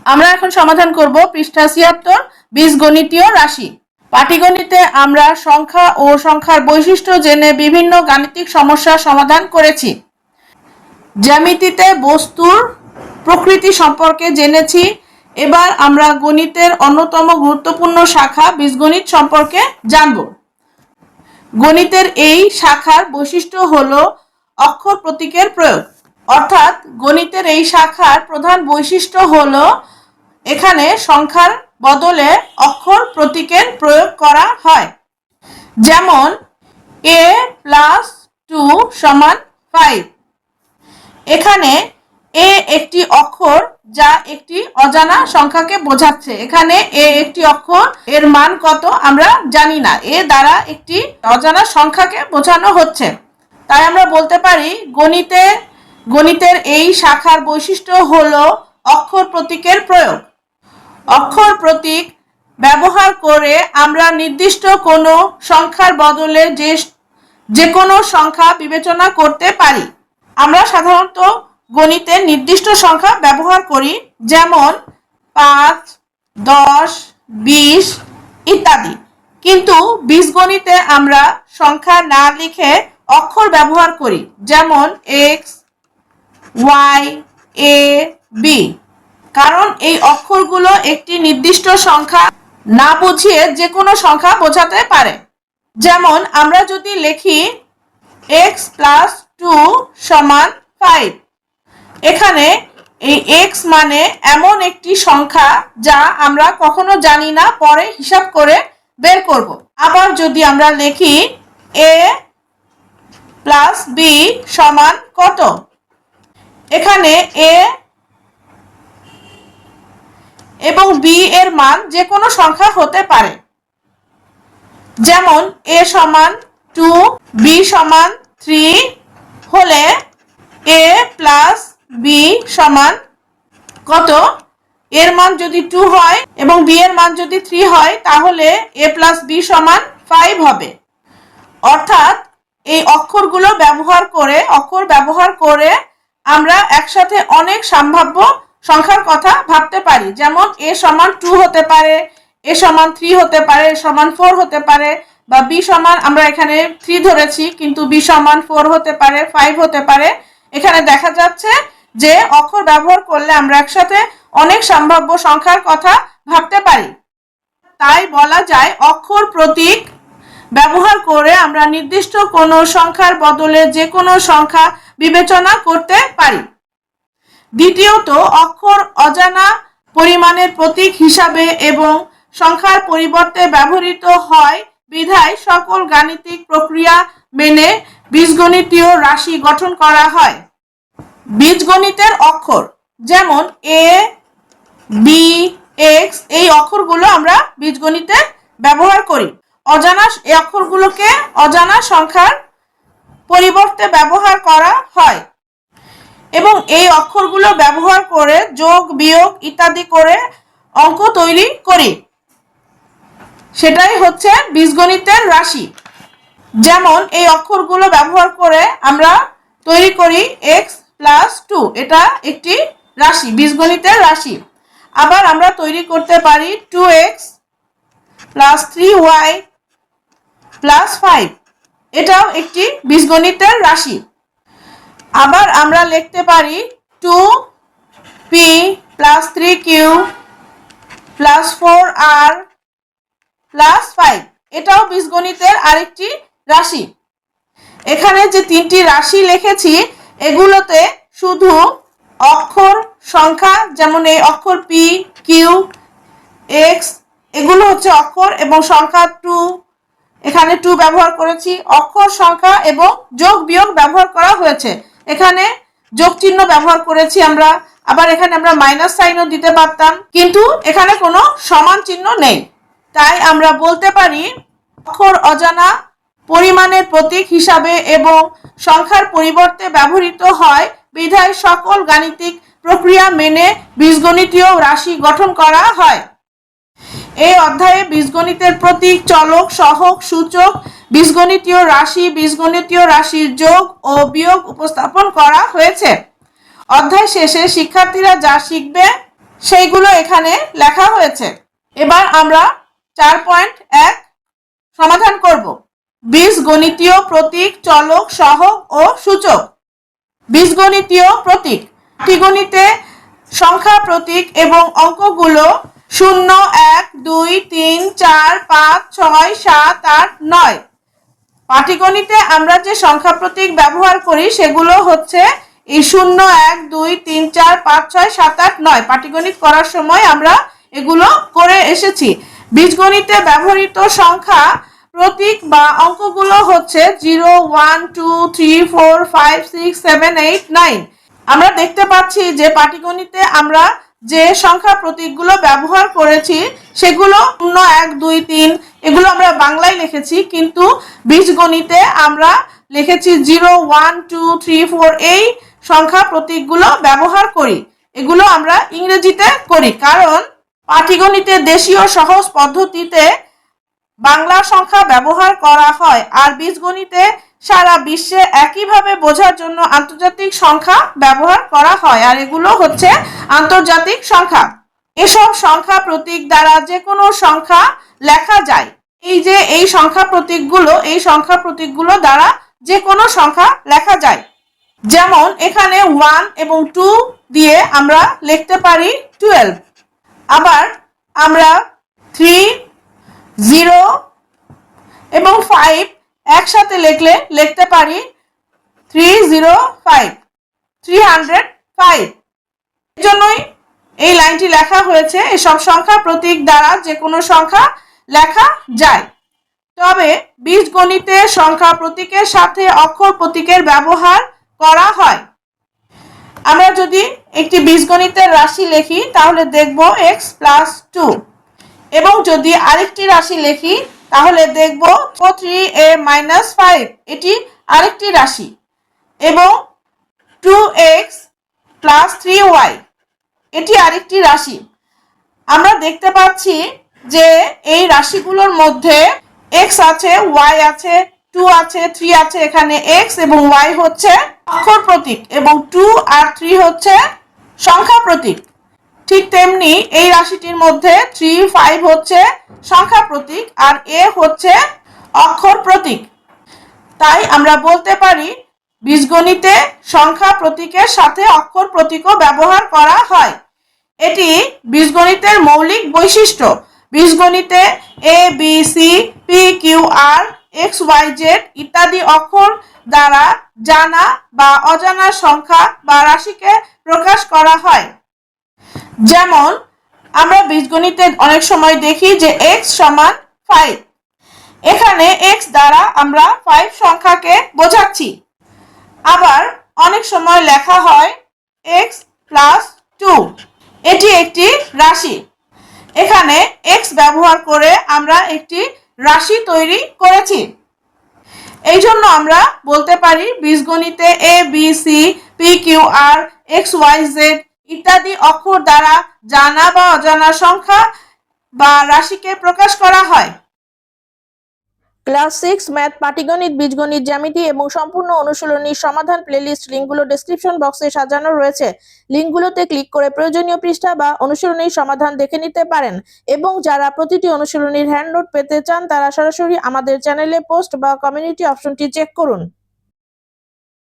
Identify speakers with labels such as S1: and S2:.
S1: আমরা এখন সমাধান করব পৃষ্ঠা ৭৬ বীজগণিতীয় রাশি। পাটিগণিতে আমরা সংখ্যা ও সংখ্যার বৈশিষ্ট্য জেনে বিভিন্ন গাণিতিক সমস্যার সমাধান করেছি। জ্যামিতিতে বস্তুর প্রকৃতি সম্পর্কে জেনেছি। এবার আমরা গণিতের অন্যতম গুরুত্বপূর্ণ শাখা বীজগণিত সম্পর্কে জানব। গণিতের এই শাখার বৈশিষ্ট্য হলো অক্ষর প্রতীকের প্রয়োগ। অর্থাৎ গণিতের এই শাখার প্রধান বৈশিষ্ট্য হলো এখানে সংখ্যার বদলে অক্ষর প্রতীকের প্রয়োগ করা হয়। যেমন a + 2 = 5। এখানে a একটি অক্ষর যা একটি অজানা সংখ্যাকে বোঝাচ্ছে। এখানে a একটি অক্ষর, এর মান কত আমরা জানি না, এ দ্বারা একটি অজানা সংখ্যাকে বোঝানো হচ্ছে। তাই আমরা বলতে পারি গণিতের এই শাখার বৈশিষ্ট্য হলো অক্ষর প্রতীকের প্রয়োগ। অক্ষর প্রতীক ব্যবহার করে আমরা নির্দিষ্ট কোনো সংখ্যার বদলে যে কোনো সংখ্যা বিবেচনা করতে পারি। আমরা সাধারণত গণিতে নির্দিষ্ট সংখ্যা ব্যবহার করি, যেমন 5, 10, 20 ইত্যাদি। কিন্তু বীজগণিতে আমরা সংখ্যা না লিখে অক্ষর ব্যবহার করি, যেমন x, y, a, b। কারণ এই অক্ষরগুলো একটি নির্দিষ্ট সংখ্যা না বুঝিয়ে যে কোনো সংখ্যা বোঝাতে পারে। যেমন আমরা যদি লিখি x + 2 = 5, এখানে এই x মানে এমন একটি সংখ্যা যা আমরা কখনো জানি না, পরে হিসাব করে বের করব। আবার যদি আমরা লিখি a + b = কত, এখানে a এবং b এর মান যে কোনো সংখ্যা হতে পারে। যেমন a = 2, b = 3 হলে a + b = কত, এর মান যদি 2 হয় এবং b এর মান যদি 3 হয়, তাহলে a + b = 5 হবে। অর্থাৎ এই অক্ষর ব্যবহার করে আমরা একসাথে অনেক সম্ভাব্য সংখ্যার কথা ভাবতে পারি। যেমন a = 2 হতে পারে, a = 3 হতে পারে, a = 4 হতে পারে, বা b আমরা এখানে 3 ধরেছি কিন্তু b = 4 হতে পারে, 5 হতে পারে। এখানে দেখা যাচ্ছে যে অক্ষর ব্যবহার করলে আমরা একসাথে অনেক সম্ভাব্য সংখ্যার কথা ভাবতে পারি। তাই বলা যায় অক্ষর প্রতীক ব্যবহার করে আমরা নির্দিষ্ট কোনো সংখ্যার বদলে যে কোনো সংখ্যা বিবেচনা করতে পারি। দ্বিতীয়ত, অক্ষর অজানা পরিমাণের প্রতীক হিসাবে এবং সংখ্যার পরিবর্তে ব্যবহৃত হয় বিধায় সকল গাণিতিক প্রক্রিয়া মেনে বীজগণিতীয় রাশি গঠন করা হয়। বীজগণিতের অক্ষর যেমন a, b, x, এই অক্ষরগুলো আমরা বীজগণিতে ব্যবহার করি। এই অক্ষরগুলোকে অজানা সংখ্যার পরিবর্তে ব্যবহার করা হয় এবং এই অক্ষরগুলো ব্যবহার করে যোগ, বিয়োগ ইত্যাদি করে অঙ্ক তৈরি করি। সেটাই হচ্ছে বীজগণিতের রাশি। যেমন এই অক্ষরগুলো ব্যবহার করে আমরা তৈরি করি x + 2, এটা একটি রাশি, বীজগণিতের রাশি। আবার আমরা তৈরি করতে পারি 2x + 3y + 5, এটাও একটি বীজগণিতের রাশি। আবার আমরা লিখতে পারি 2p + 3q + 4r + 5, এটাও বীজগণিতের আরেকটি রাশি। এখানে যে তিনটি রাশি লিখেছি এগুলোতে শুধু অক্ষর সংখ্যা, যেমন এই অক্ষর p, q, x, এগুলো হচ্ছে অক্ষর, এবং সংখ্যা 2, এখানে 2 ব্যবহার করেছি। অক্ষর, সংখ্যা এবং যোগ বিয়োগ ব্যবহার করা হয়েছে। এখানে যোগ চিহ্ন ব্যবহার করেছি আমরা। আবার এখানে আমরা মাইনাস সাইনও দিতে পারতাম, কিন্তু এখানে কোনো সমান চিহ্ন নেই। তাই আমরা বলতে পারি অক্ষর অজানা পরিমাণের প্রতীক হিসাবে এবং সংখ্যার পরিবর্তে ব্যবহৃত হয় বিধায় সকল গাণিতিক প্রক্রিয়া মেনে বীজগণিতীয় রাশি গঠন করা হয়। এই অধ্যায়ে বীজগণিতের প্রতীক, চলক, সহগ, সূচক, বীজগণিতীয় রাশির যোগ ও বিয়োগ উপস্থাপন করা হয়েছে। অধ্যায় শেষে শিক্ষার্থীরা যা শিখবে সেইগুলো এখানে লেখা হয়েছে। এবার আমরা 4.1 সমাধান করব। বীজগণিতীয় প্রতীক, চলক, সহগ ও সূচক। বীজগণিতীয় প্রতীক। পাটিগণিতে সংখ্যা, প্রতীক এবং অঙ্কগুলো 0, 1, 2, 3, 4, 5, 6, 7, 8, 9। পাটিগণিতে আমরা যে সংখ্যা প্রতীক ব্যবহার করি সেগুলো হচ্ছে এই 0, 1, 2, 3, 4, 5, 6, 7, 8, 9। পাটিগণিত করার সময় আমরা এগুলো করে এসেছি। বীজগণিতে ব্যবহৃত সংখ্যা, প্রতীক বা অঙ্কগুলো হচ্ছে 0, 1, 2, 3, 4, 5, 6, 7, 8, 9। আমরা দেখতে পাচ্ছি যে পাটিগণিতে আমরা যে সংখ্যা প্রতীকগুলো ব্যবহার করেছি সেগুলো 0, 1, 2, 3 এগুলো আমরা বাংলায় লিখেছি, কিন্তু বীজগণিতে আমরা লিখেছি 0, 1, 2, 3, 4 এই সংখ্যা প্রতীকগুলো ব্যবহার করি। এগুলো আমরা ইংরেজিতে করি, কারণ পাটিগণিতে দেশীয় সহজ পদ্ধতিতে বাংলা সংখ্যা ব্যবহার করা হয়, আর বীজগণিতে সারা বিশ্বে একইভাবে বোঝার জন্য আন্তর্জাতিক সংখ্যা ব্যবহার করা হয়, আর এগুলো হচ্ছে আন্তর্জাতিক সংখ্যা। এসব সংখ্যা প্রতীক দ্বারা যে কোনো সংখ্যা লেখা যায়। এই যে এই সংখ্যা প্রতীকগুলো দ্বারা যে কোনো সংখ্যা লেখা যায়। যেমন এখানে 1 এবং 2 দিয়ে আমরা লিখতে পারি 12। আবার আমরা 3, 0 এবং 5 একসাথে লিখতে পারি 305, 305। এজন্যই এই লাইনটি লেখা হয়েছে। এসব সংখ্যা প্রতীক দ্বারা যে কোনো সংখ্যা লেখা যায়। তবে বীজগণিতে সংখ্যা প্রতীকের সাথে অক্ষর প্রতীকের ব্যবহার করা হয়। আমরা যদি একটি বীজগণিতের রাশি লিখি তাহলে দেখব x + 2, এবং যদি আরেকটি রাশি লিখি তাহলে দেখব 3a - 5, এটি আরেকটি রাশি, এবং 2x + 3y এটি আরেকটি রাশি। আমরা দেখতে পাচ্ছি যে এই রাশিগুলোর মধ্যে x আছে, y আছে, 2 আছে, 3 আছে। এখানে x এবং y হচ্ছে অক্ষর প্রতীক এবং 2 আর 3 হচ্ছে সংখ্যা প্রতীক। ঠিক তেমনি এই রাশিটির মধ্যে 3, 5 হচ্ছে সংখ্যা প্রতীক আর a হচ্ছে অক্ষর প্রতীক। তাই আমরা বলতে পারি বীজগণিতে সংখ্যা প্রতীকের সাথে অক্ষর প্রতীকও ব্যবহার করা হয়। এটি বীজগণিতের মৌলিক বৈশিষ্ট্য। বীজগণিতে a, b, c, p, q, r, x, y, z ইত্যাদি অক্ষর দ্বারা জানা বা অজানা সংখ্যা বা রাশিকে প্রকাশ করা হয়। যেমন আমরা বীজগণিতে অনেক সময় দেখি যে x = 5। এখানে x দ্বারা আমরা 5 সংখ্যাকে বোঝাচ্ছি। আবার অনেক সময় লেখা হয় x + 2, এটি একটি রাশি। এখানে x ব্যবহার করে আমরা একটি রাশি তৈরি করেছি। এই জন্য আমরা বলতে পারি বীজগণিতে a, b, c, p, q, r, x, y, z ইত্যাদি অক্ষর দ্বারা জানা বা অজানা সংখ্যা বা রাশিকে প্রকাশ করা হয়।
S2: ক্লাস 6 ম্যাথ, পাটিগণিত, বীজগণিত, জ্যামিতি এবং সম্পূর্ণ অনুশীলনীর সমাধান প্লেলিস্ট লিঙ্কগুলো ডেসক্রিপশন বক্সে সাজানো রয়েছে। লিঙ্কগুলোতে ক্লিক করে প্রয়োজনীয় পৃষ্ঠা বা অনুশীলনীর সমাধান দেখে নিতে পারেন। এবং যারা প্রতিটি অনুশীলনীর হ্যান্ড নোট পেতে চান তারা সরাসরি আমাদের চ্যানেলে পোস্ট বা কমিউনিটি অপশনটি চেক করুন।